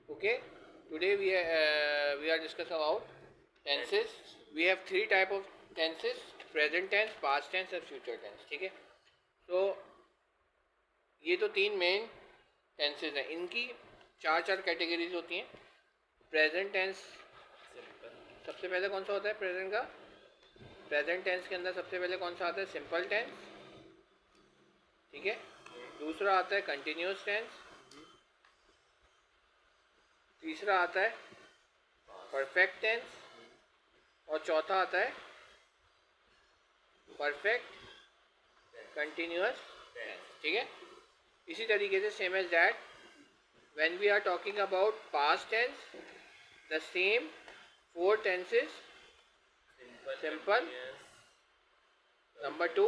Okay, today we are discussing about tenses. We have three type of tenses: present tense, past tense और future tense. ठीक है, तो ये तो तीन मेन टेंसेज हैं. इनकी चार चार कैटेगरीज होती हैं. प्रेजेंट टेंस सबसे पहले कौन सा होता है? प्रेजेंट का प्रेजेंट टेंस के अंदर सबसे पहले कौन सा आता है? Simple tense. ठीक है. दूसरा आता है कंटिन्यूस टेंस. तीसरा आता है परफेक्ट टेंस. और चौथा आता है परफेक्ट कंटिन्यूअस टेंस. ठीक है. इसी तरीके से same as that when we are talking about past tense, the same four tenses: simple, number two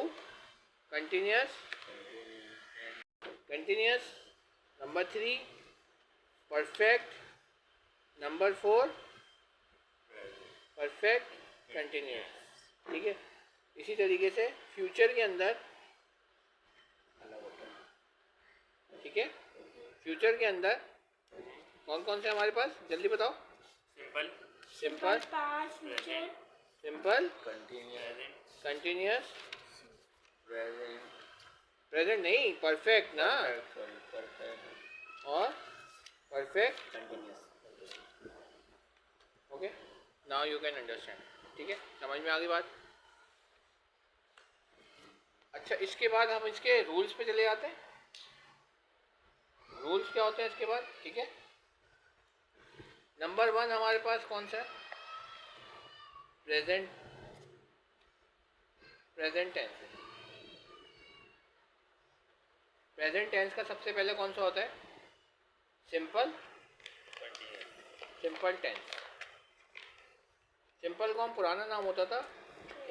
continuous, number three perfect, number four perfect continuous. ठीक है. इसी तरीके से फ्यूचर के अंदर अलग होता है. ठीक है. फ्यूचर के अंदर कौन कौन से हमारे पास? जल्दी बताओ. Simple, simple, past, future, simple, continuous, present नहीं, परफेक्ट ना, और perfect continuous. Okay, now you can understand. ठीक है, समझ में आ गई बात. अच्छा, इसके बाद हम इसके रूल्स पे चले जाते हैं. रूल्स क्या होते हैं इसके बाद? ठीक है. नंबर वन हमारे पास कौन सा है? Present tense. प्रेजेंट टेंस का सबसे पहले कौन सा होता है? Simple tense. सिंपल को हम पुराना नाम होता था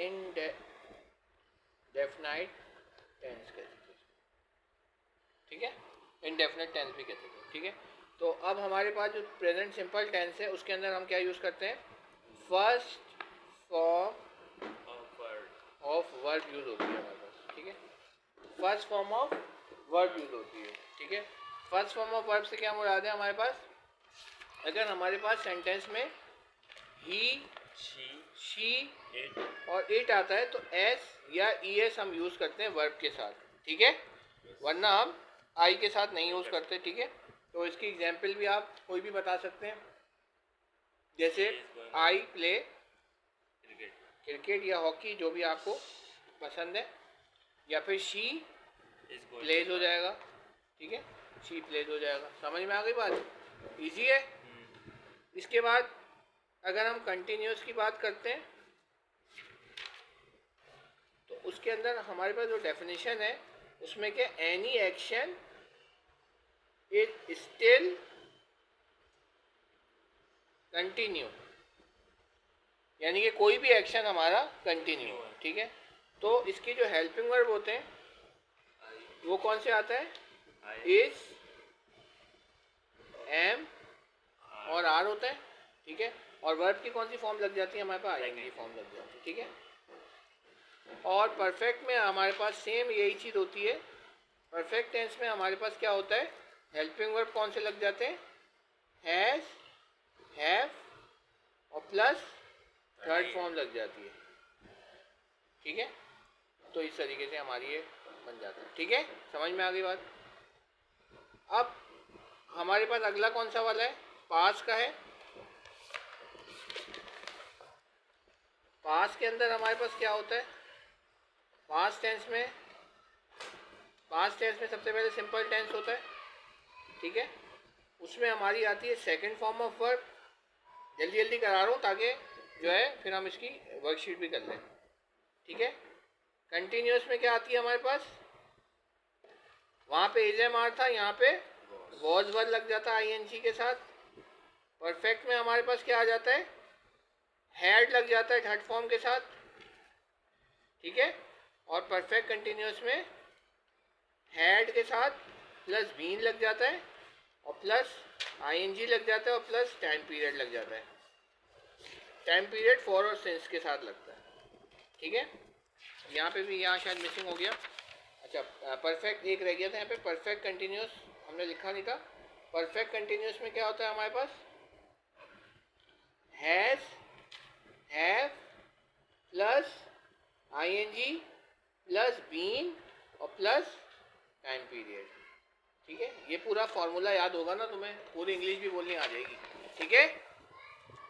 इनडेफिनाइट टेंस कहते थे. ठीक है. इनडेफिनाइट टेंस भी कहते थे. ठीक है. तो अब हमारे पास जो प्रेजेंट सिंपल टेंस है उसके अंदर हम क्या यूज़ करते हैं? First form of verb use होती है हमारे पास. ठीक है. First form of verb use होती है. ठीक है. फर्स्ट फॉर्म ऑफ वर्ब से क्या मुराद है हमारे पास? अगर हमारे पास सेंटेंस में ही, शी और इट आता है तो एस या ई एस हम यूज़ करते हैं वर्ब के साथ. ठीक है. वरना हम आई के साथ नहीं यूज़ करते. ठीक है. तो इसकी एग्जाम्पल भी आप कोई भी बता सकते हैं. जैसे आई प्ले क्रिकेट या हॉकी, जो भी आपको पसंद है. या फिर शी प्लेज हो जाएगा. ठीक है. शी प्लेज हो जाएगा. समझ में आ गई बात? इजी है. इसके बाद अगर हम कंटिन्यूस की बात करते हैं तो उसके अंदर हमारे पास जो डेफिनेशन है उसमें क्या? Any action is still continue, यानी कि कोई भी एक्शन हमारा कंटिन्यू है. ठीक है. तो इसके जो हेल्पिंग वर्ब होते हैं वो कौन से आता है? इज, एम और आर होता है. ठीक है. और वर्ब की कौन सी फॉर्म लग जाती है हमारे पास? आईएनजी फॉर्म लग जाती है. ठीक है. और परफेक्ट में हमारे पास सेम यही चीज़ होती है. परफेक्ट टेंस में हमारे पास क्या होता है? हेल्पिंग वर्ब कौन से लग जाते हैं? हैज़, हैव और प्लस थर्ड फॉर्म लग जाती है. ठीक है. तो इस तरीके से हमारी ये बन जाता है. ठीक है. समझ में आ गई बात? अब हमारे पास अगला कौन सा वाला है? पास का है. पास के अंदर हमारे पास क्या होता है? पास्ट टेंस में सबसे पहले सिंपल टेंस होता है. ठीक है. उसमें हमारी आती है सेकंड फॉर्म ऑफ वर्ब. जल्दी जल्दी करा रहा हूँ ताकि जो है फिर हम इसकी वर्कशीट भी कर लें. ठीक है. कंटिन्यूस में क्या आती है हमारे पास? वहाँ पे इज एम आर था, यहाँ पे वॉज वर्ब लग जाता है आईएनजी के साथ. परफेक्ट में हमारे पास क्या आ जाता है? हैड लग जाता है थर्ड फॉर्म के साथ. ठीक है. और परफेक्ट कंटिन्यूस में हैड के साथ प्लस बीन लग जाता है और प्लस आईएनजी लग जाता है और प्लस टाइम पीरियड लग जाता है. टाइम पीरियड फॉर और सिंस के साथ लगता है. ठीक है. यहाँ पे भी, यहाँ शायद मिसिंग हो गया. अच्छा, परफेक्ट एक रह गया था यहाँ पे. परफेक्ट कंटिन्यूस हमने लिखा नहीं था. परफेक्ट कंटिन्यूस में क्या होता है हमारे पास? Has, have plus ING plus been और प्लस टाइम पीरियड। ठीक है, ये पूरा फॉर्मूला याद होगा ना तुम्हें, पूरी इंग्लिश भी बोलनी आ जाएगी। ठीक है,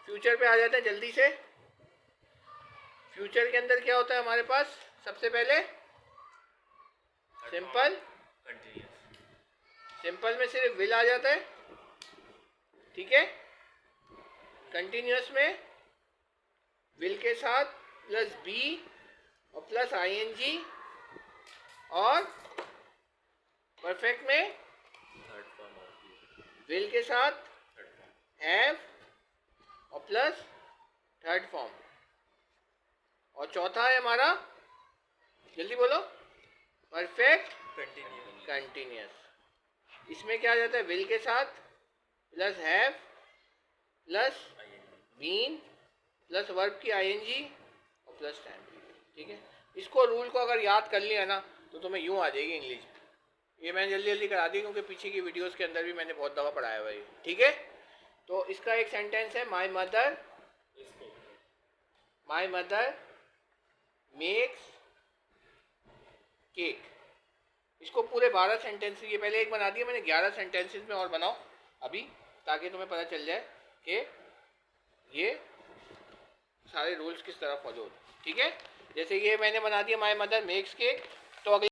फ्यूचर पे आ जाते हैं जल्दी से। फ्यूचर के अंदर क्या होता है हमारे पास? सबसे पहले सिंपल, सिंपल में सिर्फ विल आ जाता है। ठीक है, कंटिन्यूस में विल के साथ प्लस बी और प्लस आईएनजी, और परफेक्ट में विल के साथ हैव और प्लस थर्ड फॉर्म, और चौथा है हमारा, जल्दी बोलो, परफेक्ट कंटिन्यूस। इसमें क्या आ जाता है? विल के साथ plus have plus been plus verb की आईएनजी और प्लस टाइम पीरियड। ठीक है, इसको रूल को अगर याद कर लिया ना तो तुम्हें यूँ आ जाएगी इंग्लिश। ये मैंने जल्दी जल्दी करा दी क्योंकि पीछे की वीडियोस के अंदर भी मैंने बहुत दफ़ा पढ़ाया हुआ है। ठीक है, तो इसका एक सेंटेंस है, माई मदर मेक्स केक। इसको पूरे 12 सेंटेंस, ये पहले एक बना दिया मैंने, 11 सेंटेंसेस में और बनाओ अभी, ताकि तुम्हें पता चल जाए कि ये सारे रूल्स किस तरह फॉलो होते हैं। ठीक है, जैसे ये मैंने बना दिया माई मदर मेक्स केक, तो अगले